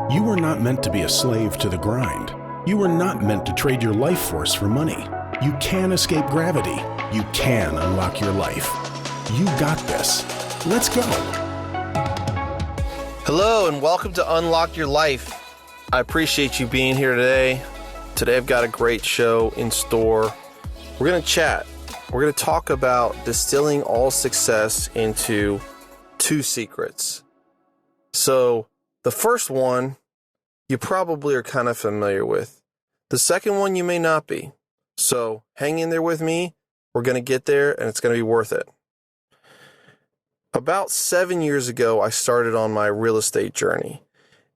You were not meant to be a slave to the grind. You were not meant to trade your life force for money. You can escape gravity. You can unlock your life. You got this. Let's go. Hello and welcome to Unlock Your Life. I appreciate you being here today. Today I've got a great show in store. We're going to chat. We're going to talk about distilling all success into 2 secrets. So the first one you probably are kind of familiar with. The second one you may not be. So hang in there with me. We're going to get there and it's going to be worth it. About 7 years ago, I started on my real estate journey.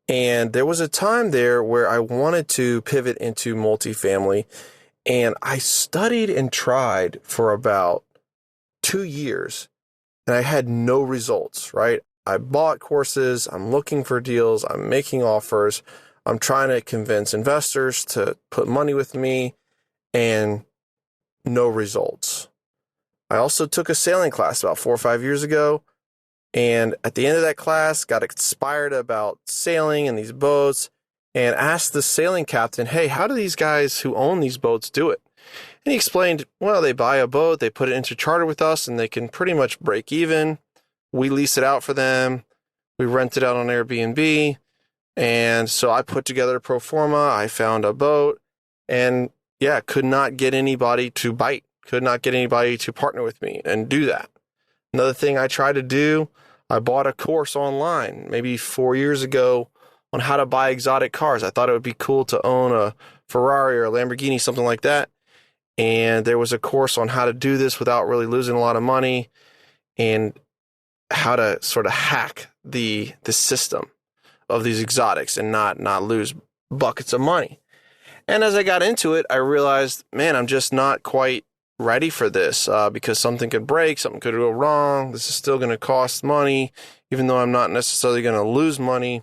And there was a time there where I wanted to pivot into multifamily. And I studied and tried for about 2 years. And I had no results, right? I bought courses. I'm looking for deals. I'm making offers. I'm trying to convince investors to put money with me. And no results. I also took a sailing class about 4 or 5 years ago. And at the end of that class, got inspired about sailing and these boats and asked the sailing captain, hey, how do these guys who own these boats do it? And he explained, well, they buy a boat, they put it into charter with us, and they can pretty much break even. We lease it out for them. We rent it out on Airbnb. And so I put together a pro forma. I found a boat and could not get anybody to bite, could not get anybody to partner with me and do that. Another thing I tried to do, I bought a course online maybe 4 years ago on how to buy exotic cars. I thought it would be cool to own a Ferrari or a Lamborghini, something like that. And there was a course on how to do this without really losing a lot of money and how to sort of hack the system of these exotics and not lose buckets of money. And as I got into it, I realized, man, I'm just not quite ready for this because something could break, something could go wrong. This is still going to cost money, even though I'm not necessarily going to lose money.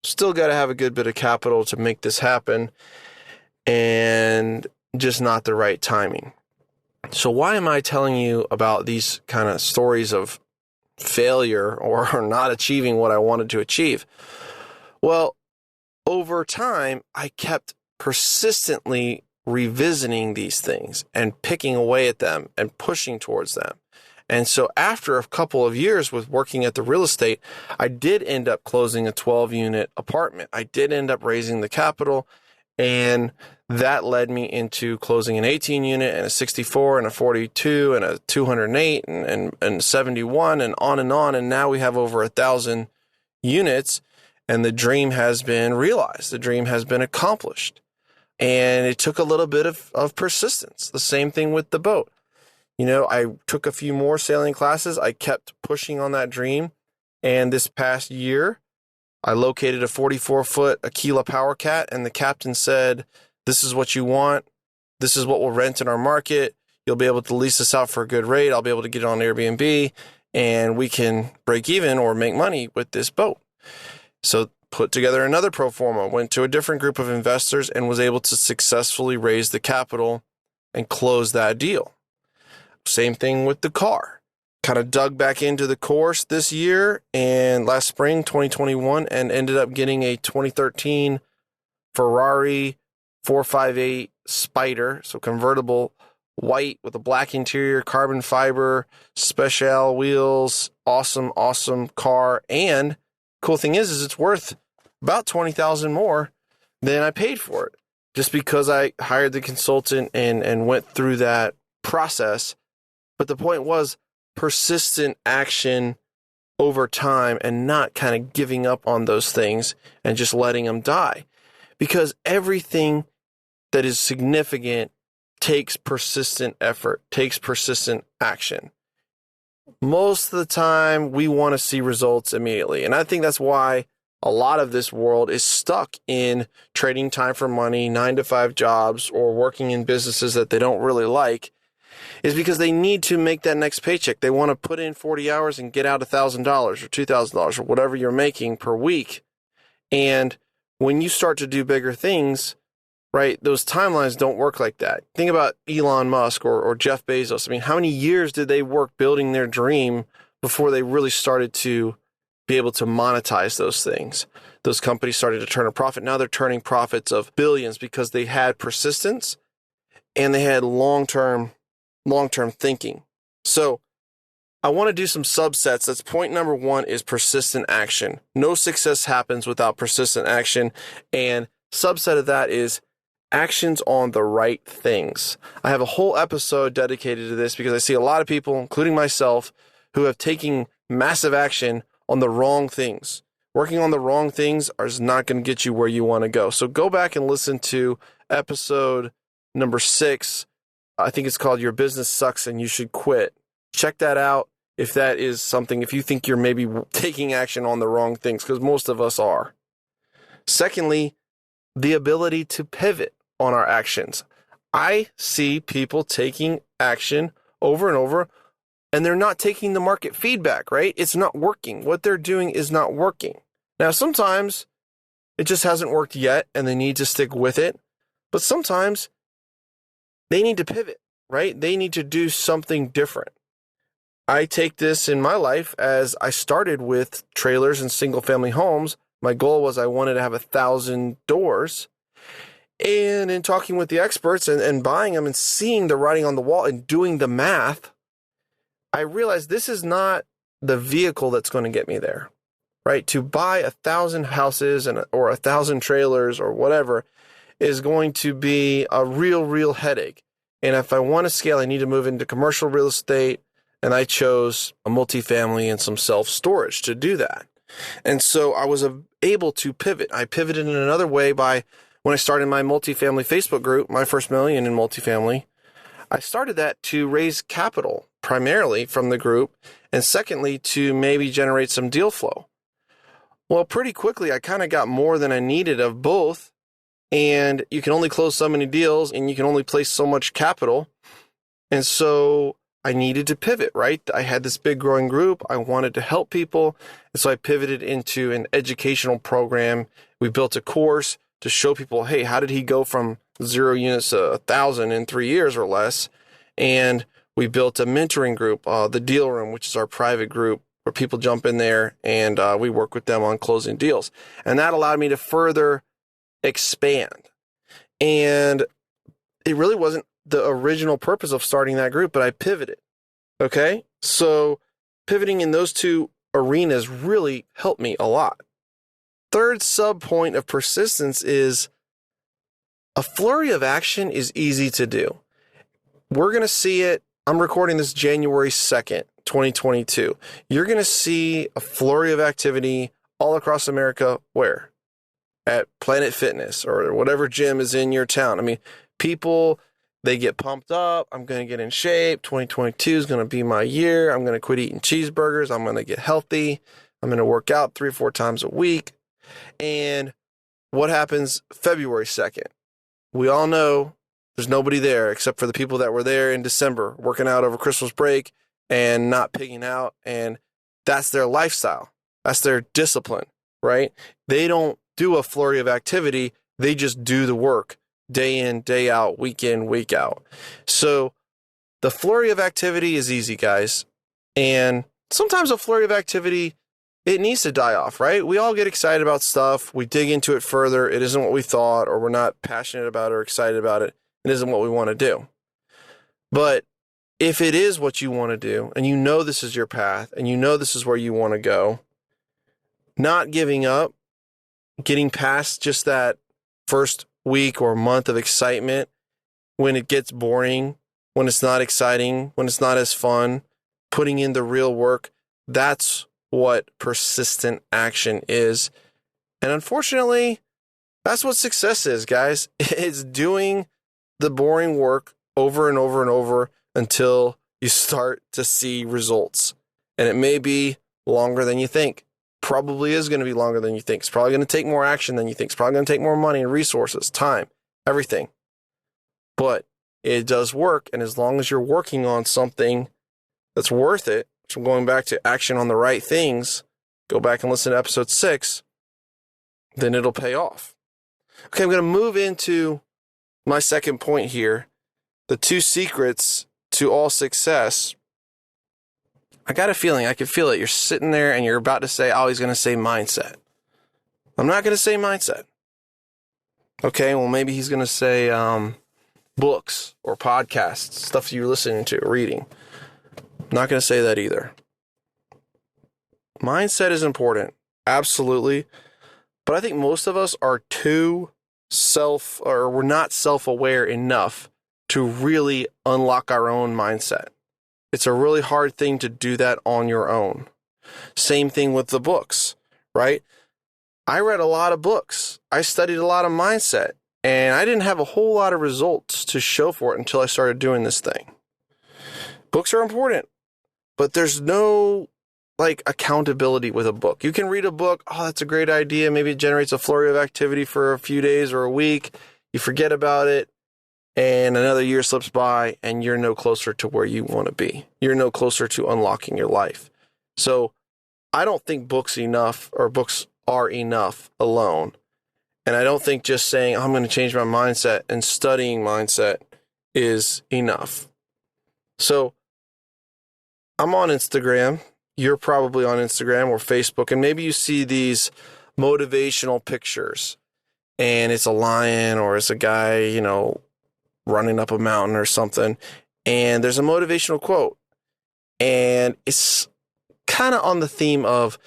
Still got to have a good bit of capital to make this happen and just not the right timing. So why am I telling you about these kind of stories of failure or not achieving what I wanted to achieve? Well, over time, I kept persistently revisiting these things and picking away at them and pushing towards them. And so after a couple of years with working at the real estate, I did end up closing a 12-unit apartment. I did end up raising the capital, and that led me into closing an 18-unit and a 64 and a 42 and a 208 and 71 and on. And now we have over 1,000 units, and the dream has been realized. The dream has been accomplished. And it took a little bit of persistence. The same thing with the boat. You know, I took a few more sailing classes. I kept pushing on that dream. And this past year, I located a 44-foot Aquila Power Cat, and the captain said, this is what you want. This is what we'll rent in our market. You'll be able to lease this out for a good rate. I'll be able to get it on Airbnb, and we can break even or make money with this boat. So put together another pro forma, went to a different group of investors, and was able to successfully raise the capital and close that deal. Same thing with the car. Kind of dug back into the course this year and last spring, 2021, and ended up getting a 2013 Ferrari 458 Spider, so convertible, white with a black interior, carbon fiber, special wheels, awesome car. And cool thing is it's worth about $20,000 more than I paid for it, just because I hired the consultant and went through that process. But the point was persistent action over time and not kind of giving up on those things and just letting them die, because everything that is significant takes persistent effort, takes persistent action. Most of the time we want to see results immediately. And I think that's why a lot of this world is stuck in trading time for money, 9-to-5 jobs, or working in businesses that they don't really like, is because they need to make that next paycheck. They want to put in 40 hours and get out $1,000 or $2,000 or whatever you're making per week. And when you start to do bigger things, right, those timelines don't work like that. Think about Elon Musk or Jeff Bezos. I mean, how many years did they work building their dream before they really started to be able to monetize those things? Those companies started to turn a profit. Now they're turning profits of billions because they had persistence and they had long-term thinking. So I want to do some subsets. That's point number 1 is persistent action. No success happens without persistent action. And subset of that is actions on the right things. I have a whole episode dedicated to this because I see a lot of people, including myself, who have taken massive action on the wrong things. Working on the wrong things is not going to get you where you want to go. So go back and listen to episode number 6. I think it's called Your Business Sucks and You Should Quit. Check that out if that is something, if you think you're maybe taking action on the wrong things, because most of us are. Secondly, the ability to pivot on our actions. I see people taking action over and over, and they're not taking the market feedback, right? It's not working. What they're doing is not working. Now, sometimes it just hasn't worked yet, and they need to stick with it. But sometimes they need to pivot, right? They need to do something different. I take this in my life as I started with trailers and single-family homes. My goal was I wanted to have 1,000 doors. And in talking with the experts and buying them and seeing the writing on the wall and doing the math, I realized this is not the vehicle that's going to get me there, right? To buy 1,000 houses or 1,000 trailers or whatever is going to be a real headache. And if I want to scale, I need to move into commercial real estate. And I chose a multifamily and some self-storage to do that. And so I was able to pivot. I pivoted in another way by when I started my multifamily Facebook group, my first million in multifamily. I started that to raise capital primarily from the group, and secondly, to maybe generate some deal flow. Well, pretty quickly, I kind of got more than I needed of both, and you can only close so many deals, and you can only place so much capital. And so I needed to pivot, right? I had this big growing group. I wanted to help people. And so I pivoted into an educational program. We built a course to show people, hey, how did he go from 0 units to 1,000 in 3 years or less? And we built a mentoring group, the Deal Room, which is our private group where people jump in there and we work with them on closing deals. And that allowed me to further expand. And it really wasn't the original purpose of starting that group, but I pivoted. Okay. So pivoting in those two arenas really helped me a lot. Third sub point of persistence is a flurry of action is easy to do. We're going to see it. I'm recording this January 2nd, 2022. You're going to see a flurry of activity all across America. Where? At Planet Fitness or whatever gym is in your town. I mean, people, they get pumped up. I'm going to get in shape. 2022 is going to be my year. I'm going to quit eating cheeseburgers. I'm going to get healthy. I'm going to work out 3 or 4 times a week. And what happens February 2nd? We all know there's nobody there except for the people that were there in December working out over Christmas break and not pigging out. And that's their lifestyle. That's their discipline, right? They don't do a flurry of activity. They just do the work day in, day out, week in, week out. So the flurry of activity is easy, guys. And sometimes a flurry of activity, it needs to die off, right? We all get excited about stuff. We dig into it further. It isn't what we thought, or we're not passionate about it or excited about it. It isn't what we want to do. But if it is what you want to do, and you know this is your path, and you know this is where you want to go, not giving up, getting past just that first week or month of excitement when it gets boring, when it's not exciting, when it's not as fun, putting in the real work, that's what persistent action is. And unfortunately, that's what success is, guys. It's doing the boring work over and over and over until you start to see results. And it may be longer than you think. Probably is going to be longer than you think. It's probably going to take more action than you think. It's probably going to take more money and resources, time, everything. But it does work. And as long as you're working on something that's worth it, so going back to action on the right things, go back and listen to episode 6, then it'll pay off. Okay, I'm going to move into my second point here. The 2 secrets to all success. I got a feeling, I can feel it. You're sitting there and you're about to say, oh, he's going to say mindset. I'm not going to say mindset. Okay, well, maybe he's going to say books or podcasts, stuff you're listening to, reading. I'm not going to say that either. Mindset is important, absolutely. But I think most of us are we're not self-aware enough to really unlock our own mindset. It's a really hard thing to do that on your own. Same thing with the books, right? I read a lot of books. I studied a lot of mindset, and I didn't have a whole lot of results to show for it until I started doing this thing. Books are important, but there's no accountability with a book. You can read a book. Oh, that's a great idea. Maybe it generates a flurry of activity for a few days or a week. You forget about it, and another year slips by, and you're no closer to where you want to be. You're no closer to unlocking your life. So I don't think books are enough alone. And I don't think just saying, I'm going to change my mindset and studying mindset is enough. So I'm on Instagram. You're probably on Instagram or Facebook, and maybe you see these motivational pictures, and it's a lion or it's a guy, running up a mountain or something, and there's a motivational quote, and it's kind of on the theme of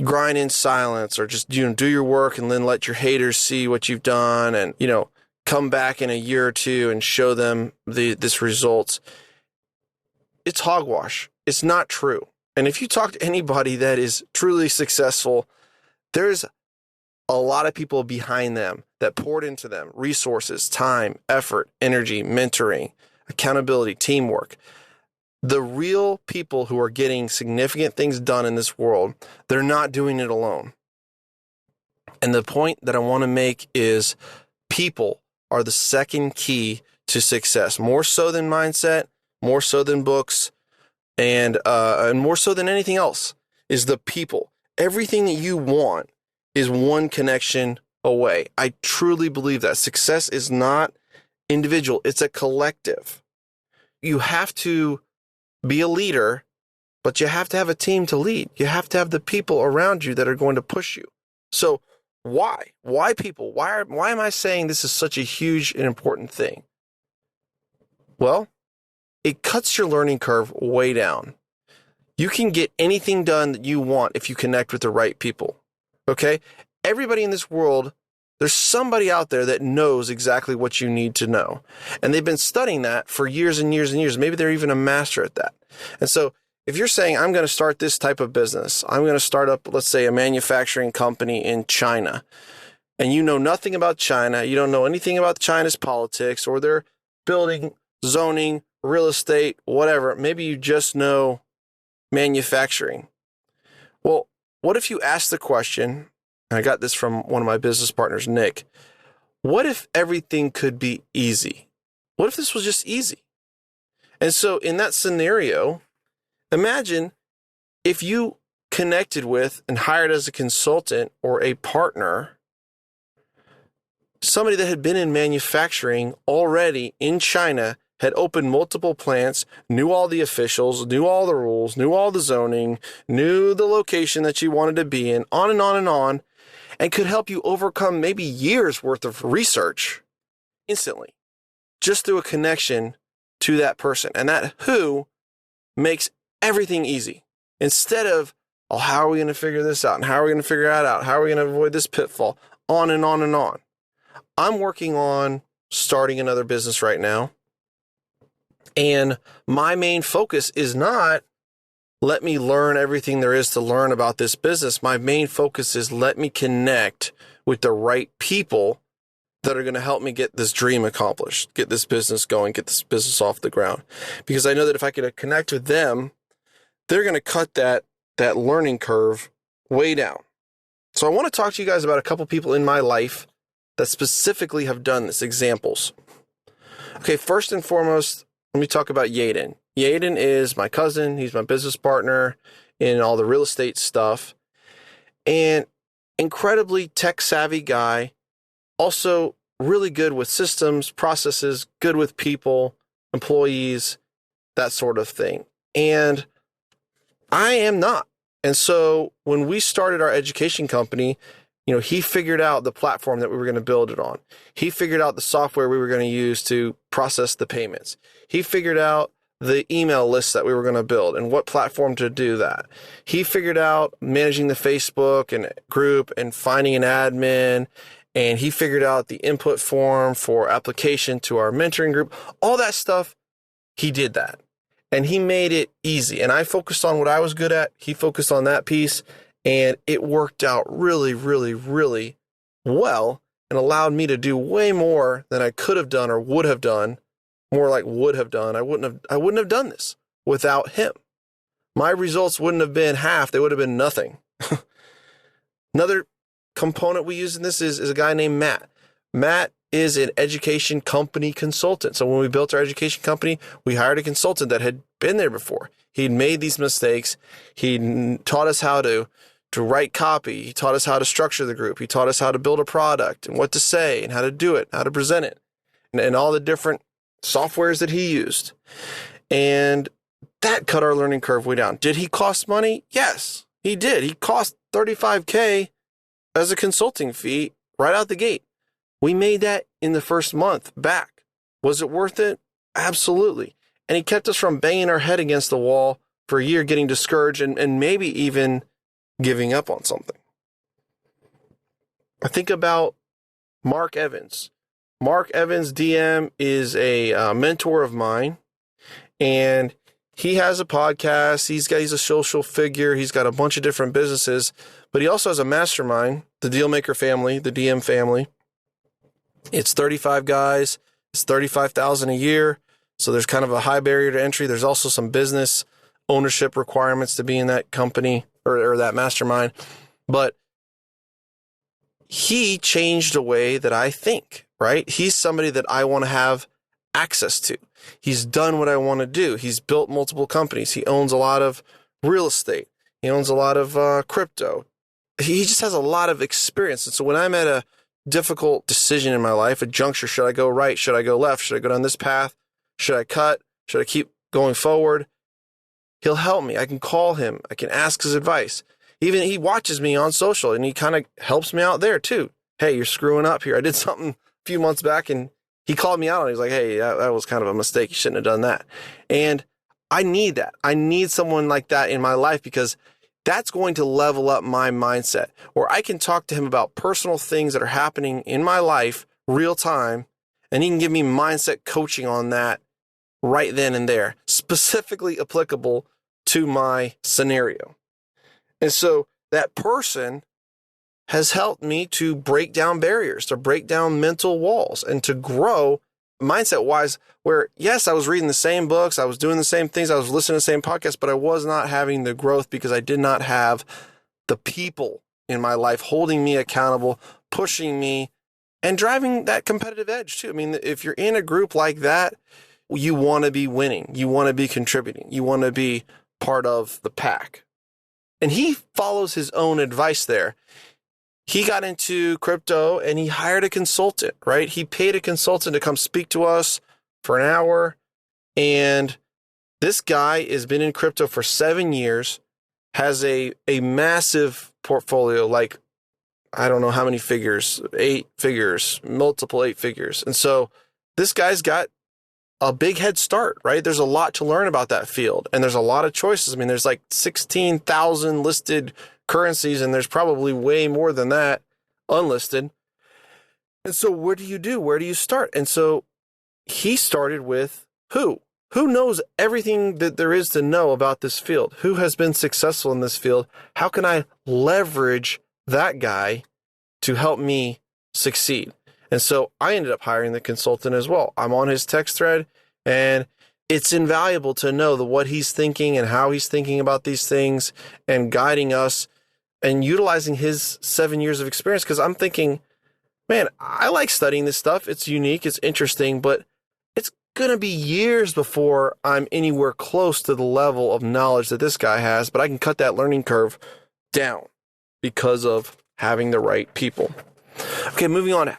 grind in silence, or just do your work and then let your haters see what you've done, and come back in a year or two and show them this results. It's hogwash. It's not true. And if you talk to anybody that is truly successful, there's a lot of people behind them that poured into them resources, time, effort, energy, mentoring, accountability, teamwork. The real people who are getting significant things done in this world, they're not doing it alone. And the point that I want to make is people are the second key to success, more so than mindset, more so than books, and more so than anything else is the people. Everything that you want is one connection away. I truly believe that success is not individual. It's a collective. You have to be a leader, but you have to have a team to lead. You have to have the people around you that are going to push you. So why? Why people? Why am I saying this is such a huge and important thing? Well, it cuts your learning curve way down. You can get anything done that you want if you connect with the right people. Okay? Everybody in this world, there's somebody out there that knows exactly what you need to know. And they've been studying that for years and years and years. Maybe they're even a master at that. And so if you're saying, I'm going to start this type of business, I'm going to start up, let's say, a manufacturing company in China, and you know nothing about China, you don't know anything about China's politics or their building, zoning, real estate, whatever. Maybe you just know manufacturing. Well, what if you ask the question, and I got this from one of my business partners, Nick, what if everything could be easy? What if this was just easy? And so in that scenario, imagine if you connected with and hired as a consultant or a partner somebody that had been in manufacturing already in China, had opened multiple plants, knew all the officials, knew all the rules, knew all the zoning, knew the location that you wanted to be in, on and on and on, and could help you overcome maybe years worth of research instantly, just through a connection to that person. And that who makes everything easy. Instead of, oh, how are we going to figure this out? And how are we going to figure that out? How are we going to avoid this pitfall? On and on and on. I'm working on starting another business right now. And my main focus is not, let me learn everything there is to learn about this business. My main focus is, let me connect with the right people that are going to help me get this dream accomplished, get this business going, get this business off the ground. Because I know that if I could connect with them, they're going to cut that learning curve way down. So I want to talk to you guys about a couple people in my life that specifically have done this, examples. Okay, first and foremost, let me talk about Yaden. Yaden is my cousin. He's my business partner in all the real estate stuff. And incredibly tech-savvy guy. Also really good with systems, processes, good with people, employees, that sort of thing. And I am not. And so when we started our education company, He figured out the platform that we were going to build it on. He figured out the software we were going to use to process the payments. He figured out the email list that we were going to build and what platform to do that. He figured out managing the Facebook and group and finding an admin. And he figured out the input form for application to our mentoring group. All that stuff, he did that. And he made it easy. And I focused on what I was good at. He focused on that piece. And it worked out really, really, really well and allowed me to do way more than I could have done or would have done. More like would have done. I wouldn't have done this without him. My results wouldn't have been half. They would have been nothing. Another component we use in this is a guy named Matt. Matt is an education company consultant. So when we built our education company, we hired a consultant that had been there before. He'd made these mistakes. He taught us how to write copy. He taught us how to structure the group. He taught us how to build a product and what to say and how to do it, how to present it, and all the different softwares that he used. And that cut our learning curve way down. Did he cost money? Yes, he did. He cost $35K as a consulting fee right out the gate. We made that in the first month back. Was it worth it? Absolutely. And he kept us from banging our head against the wall for a year, getting discouraged and maybe even giving up on something. I think about Mark Evans. Mark Evans, DM, is a mentor of mine, and he has a podcast. He's a social figure. He's got a bunch of different businesses, but he also has a mastermind, the Dealmaker family, the DM family. It's 35 guys. It's $35,000 a year. So there's kind of a high barrier to entry. There's also some business ownership requirements to be in that company or that mastermind. But he changed the way that I think, right? He's somebody that I want to have access to. He's done what I want to do. He's built multiple companies. He owns a lot of real estate. He owns a lot of crypto. He just has a lot of experience. And so when I'm at a difficult decision in my life, a juncture, should I go right? Should I go left? Should I go down this path? Should I cut? Should I keep going forward? He'll help me. I can call him. I can ask his advice. Even he watches me on social and he kind of helps me out there too. Hey, you're screwing up here. I did something a few months back and he called me out and he's like, hey, that was kind of a mistake. You shouldn't have done that. And I need that. I need someone like that in my life because that's going to level up my mindset where I can talk to him about personal things that are happening in my life real time. And he can give me mindset coaching on that right then and there, specifically applicable to my scenario. And so that person has helped me to break down barriers, to break down mental walls, and to grow mindset-wise, where, yes, I was reading the same books, I was doing the same things, I was listening to the same podcasts, but I was not having the growth because I did not have the people in my life holding me accountable, pushing me, and driving that competitive edge too. I mean, if you're in a group like that, you want to be winning. You want to be contributing. You want to be part of the pack. And he follows his own advice there. He got into crypto and he hired a consultant, right? He paid a consultant to come speak to us for an hour. And this guy has been in crypto for 7 years, has a massive portfolio, like, I don't know how many figures, 8 figures, multiple 8 figures. And so this guy's got a big head start, right? There's a lot to learn about that field and there's a lot of choices. I mean, there's like 16,000 listed currencies and there's probably way more than that unlisted. And so what do you do? Where do you start? And so he started with who knows everything that there is to know about this field? Who has been successful in this field? How can I leverage that guy to help me succeed? And so I ended up hiring the consultant as well. I'm on his text thread and it's invaluable to know what he's thinking and how he's thinking about these things and guiding us and utilizing his 7 years of experience. Because I'm thinking, man, I like studying this stuff. It's unique. It's interesting, but it's going to be years before I'm anywhere close to the level of knowledge that this guy has, but I can cut that learning curve down because of having the right people. Okay, moving on.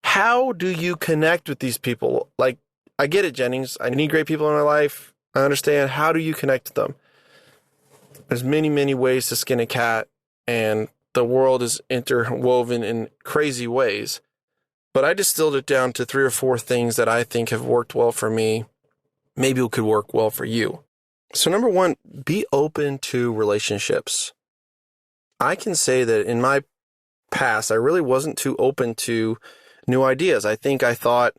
How do you connect with these people? Like, I get it, Jennings. I need great people in my life. I understand. How do you connect with them? There's many, many ways to skin a cat, and the world is interwoven in crazy ways. But I distilled it down to 3 or 4 things that I think have worked well for me. Maybe it could work well for you. So number 1, be open to relationships. I can say that in my past, I really wasn't too open to new ideas. I think I thought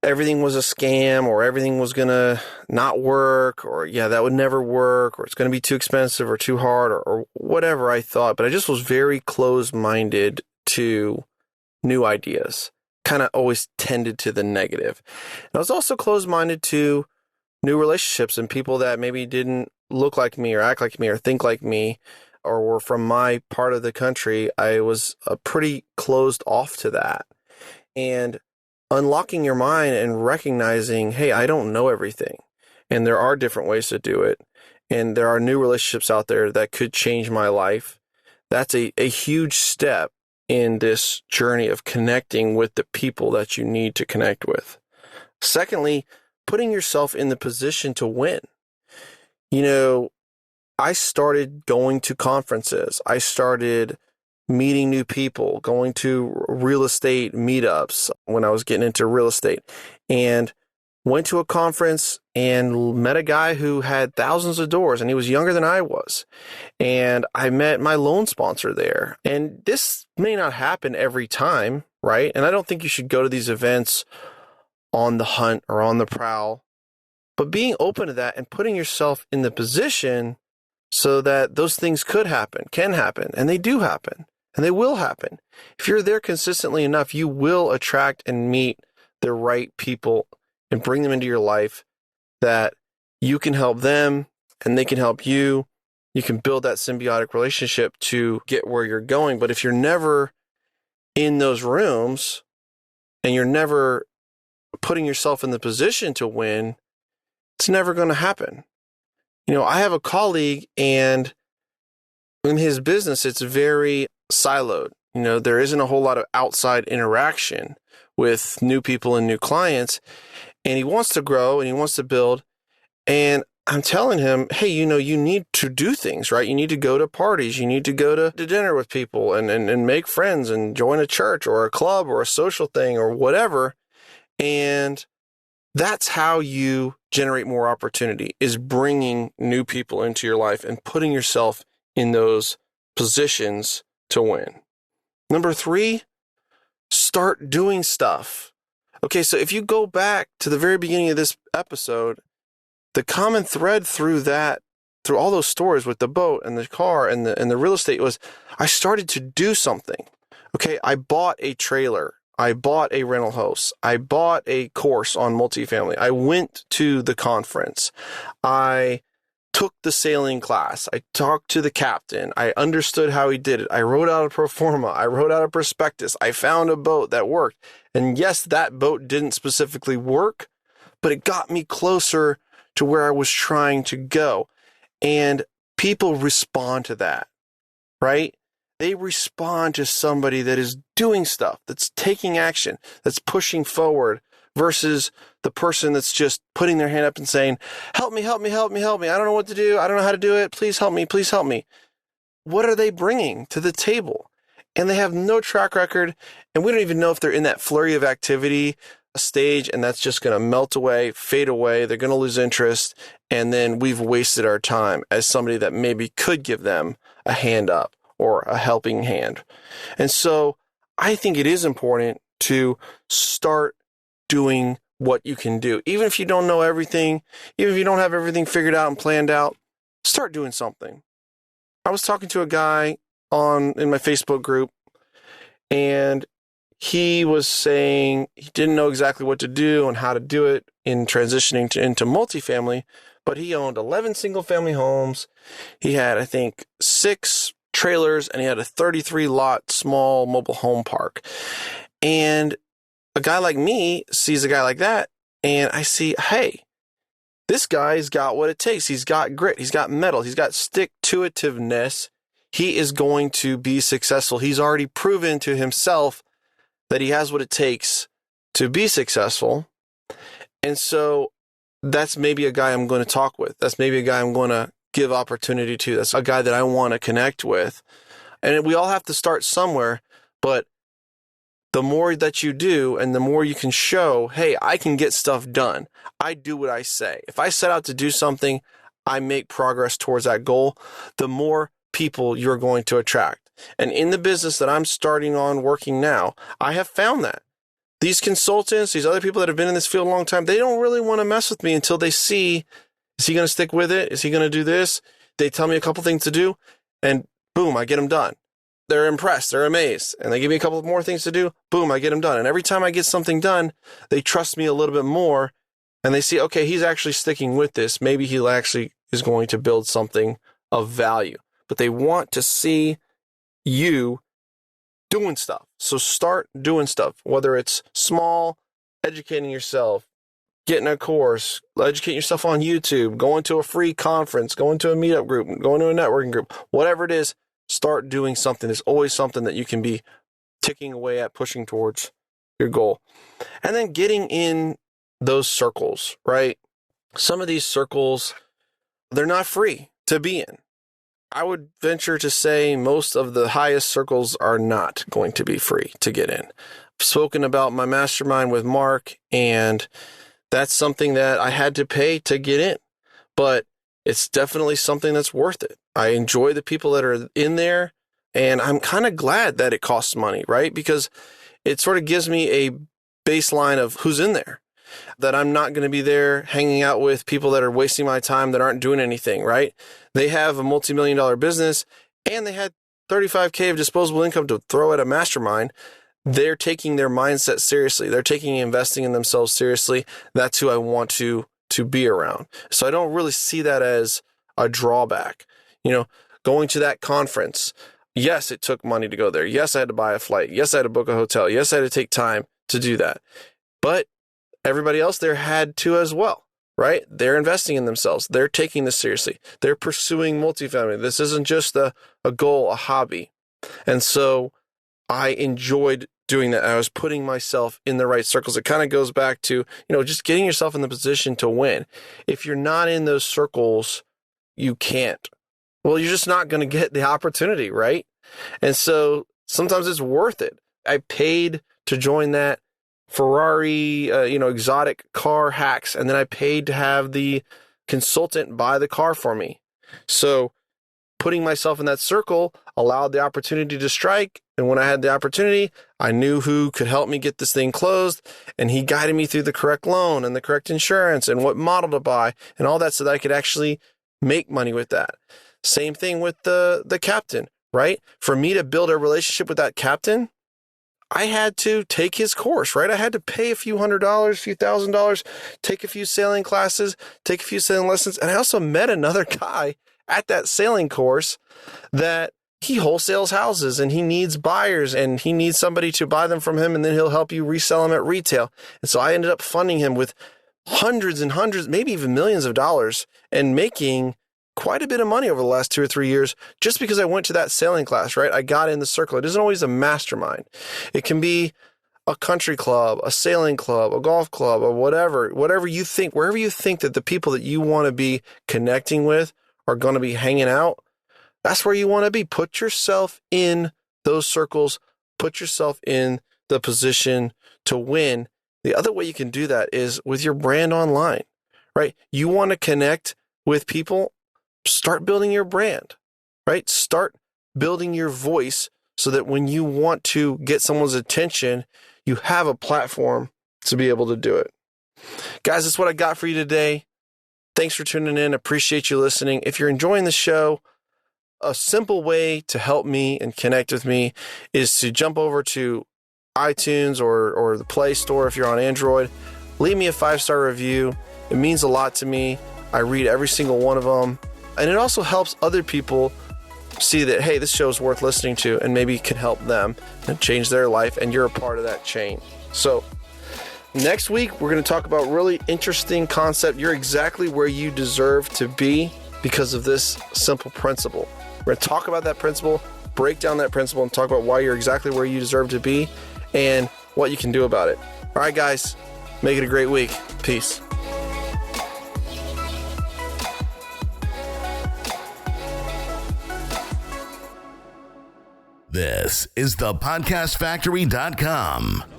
everything was a scam, or everything was going to not work, or that would never work, or it's going to be too expensive or too hard, or whatever I thought. But I just was very closed-minded to new ideas, kind of always tended to the negative. And I was also closed-minded to new relationships and people that maybe didn't look like me or act like me or think like me or were from my part of the country. I was pretty closed off to that. And unlocking your mind and recognizing, hey, I don't know everything. And there are different ways to do it. And there are new relationships out there that could change my life. That's a huge step in this journey of connecting with the people that you need to connect with. Secondly, putting yourself in the position to win. I started going to conferences. I started meeting new people, going to real estate meetups when I was getting into real estate, and went to a conference and met a guy who had thousands of doors, and he was younger than I was. And I met my loan sponsor there. And this may not happen every time, right? And I don't think you should go to these events on the hunt or on the prowl, but being open to that and putting yourself in the position so that those things could happen, can happen, and they do happen, and they will happen. If you're there consistently enough, you will attract and meet the right people and bring them into your life that you can help them and they can help you. You can build that symbiotic relationship to get where you're going. But if you're never in those rooms and you're never putting yourself in the position to win, it's never going to happen. I have a colleague, and in his business, it's very siloed. There isn't a whole lot of outside interaction with new people and new clients. And he wants to grow and he wants to build. And I'm telling him, hey, you need to do things, right? You need to go to parties. You need to go to dinner with people and make friends and join a church or a club or a social thing or whatever. And that's how you generate more opportunity, is bringing new people into your life and putting yourself in those positions to win. Number 3, start doing stuff. Okay, so if you go back to the very beginning of this episode, the common thread through all those stories with the boat and the car and the real estate was I started to do something. Okay, I bought a trailer. I bought a rental house. I bought a course on multifamily. I went to the conference. I took the sailing class. I talked to the captain. I understood how he did it. I wrote out a pro forma. I wrote out a prospectus. I found a boat that worked. And yes, that boat didn't specifically work, but it got me closer to where I was trying to go. And people respond to that, right? They respond to somebody that is doing stuff, that's taking action, that's pushing forward, versus the person that's just putting their hand up and saying, help me, help me, help me, help me. I don't know what to do. I don't know how to do it. Please help me. Please help me. What are they bringing to the table? And they have no track record. And we don't even know if they're in that flurry of activity stage, and that's just going to melt away, fade away. They're going to lose interest. And then we've wasted our time as somebody that maybe could give them a hand up or a helping hand. And so I think it is important to start doing what you can do. Even if you don't know everything, even if you don't have everything figured out and planned out, start doing something. I was talking to a guy in my Facebook group, and he was saying he didn't know exactly what to do and how to do it in transitioning into multifamily, but he owned 11 single family homes. He had, I think, 6 trailers, and he had a 33 lot small mobile home park. And a guy like me sees a guy like that, and I see, hey, this guy's got what it takes. He's got grit. He's got mettle. He's got stick-to-itiveness. He is going to be successful. He's already proven to himself that he has what it takes to be successful. And so that's maybe a guy I'm going to talk with. That's maybe a guy I'm going to give opportunity to. That's a guy that I want to connect with. And we all have to start somewhere, but the more that you do and the more you can show, hey, I can get stuff done. I do what I say. If I set out to do something, I make progress towards that goal, the more people you're going to attract. And in the business that I'm starting on working now, I have found that these consultants, these other people that have been in this field a long time, they don't really want to mess with me until they see, is he going to stick with it? Is he going to do this? They tell me a couple things to do, and boom, I get them done. They're impressed. They're amazed. And they give me a couple more things to do. Boom, I get them done. And every time I get something done, they trust me a little bit more. And they see, okay, he's actually sticking with this. Maybe he actually is going to build something of value. But they want to see you doing stuff. So start doing stuff, whether it's small, educating yourself, getting a course, educating yourself on YouTube, going to a free conference, going to a meetup group, going to a networking group, whatever it is. Start doing something. There's always something that you can be ticking away at, pushing towards your goal. And then getting in those circles, right? Some of these circles, they're not free to be in. I would venture to say most of the highest circles are not going to be free to get in. I've spoken about my mastermind with Mark, and that's something that I had to pay to get in. But it's definitely something that's worth it. I enjoy the people that are in there, and I'm kind of glad that it costs money, right? Because it sort of gives me a baseline of who's in there, that I'm not going to be there hanging out with people that are wasting my time, that aren't doing anything, right? They have a multi-million-dollar business, and they had $35K of disposable income to throw at a mastermind. They're taking their mindset seriously. They're taking investing in themselves seriously. That's who I want to be around. So I don't really see that as a drawback. You know, going to that conference, yes, it took money to go there. Yes, I had to buy a flight. Yes, I had to book a hotel. Yes, I had to take time to do that. But everybody else there had to as well, right? They're investing in themselves. They're taking this seriously. They're pursuing multifamily. This isn't just a goal, a hobby. And so I enjoyed doing that. I was putting myself in the right circles. It kind of goes back to, just getting yourself in the position to win. If you're not in those circles, you can't. Well, you're just not going to get the opportunity, right? And so sometimes it's worth it. I paid to join that Ferrari, exotic car hacks, and then I paid to have the consultant buy the car for me. So putting myself in that circle allowed the opportunity to strike. And when I had the opportunity, I knew who could help me get this thing closed. And he guided me through the correct loan and the correct insurance and what model to buy and all that, so that I could actually make money with that. Same thing with the captain, right? For me to build a relationship with that captain, I had to take his course, right? I had to pay a few $100s, a few $1,000s, take a few sailing classes, take a few sailing lessons. And I also met another guy at that sailing course that he wholesales houses and he needs buyers and he needs somebody to buy them from him, and then he'll help you resell them at retail. And so I ended up funding him with hundreds and hundreds, maybe even millions of dollars, and making quite a bit of money over the last 2 or 3 years just because I went to that sailing class, right? I got in the circle. It isn't always a mastermind. It can be a country club, a sailing club, a golf club, or whatever you think, wherever you think that the people that you want to be connecting with are going to be hanging out. That's where you want to be. Put yourself in those circles. Put yourself in the position to win. The other way you can do that is with your brand online, right? You want to connect with people. Start building your brand, right? Start building your voice so that when you want to get someone's attention, you have a platform to be able to do it. Guys, that's what I got for you today. Thanks for tuning in. Appreciate you listening. If you're enjoying the show, a simple way to help me and connect with me is to jump over to iTunes or the Play Store if you're on Android. Leave me a 5-star review. It means a lot to me. I read every single one of them. And it also helps other people see that, hey, this show is worth listening to and maybe can help them and change their life, and you're a part of that chain. So next week, we're going to talk about a really interesting concept. You're exactly where you deserve to be because of this simple principle. We're going to talk about that principle, break down that principle, and talk about why you're exactly where you deserve to be and what you can do about it. All right, guys, make it a great week. Peace. This is thepodcastfactory.com.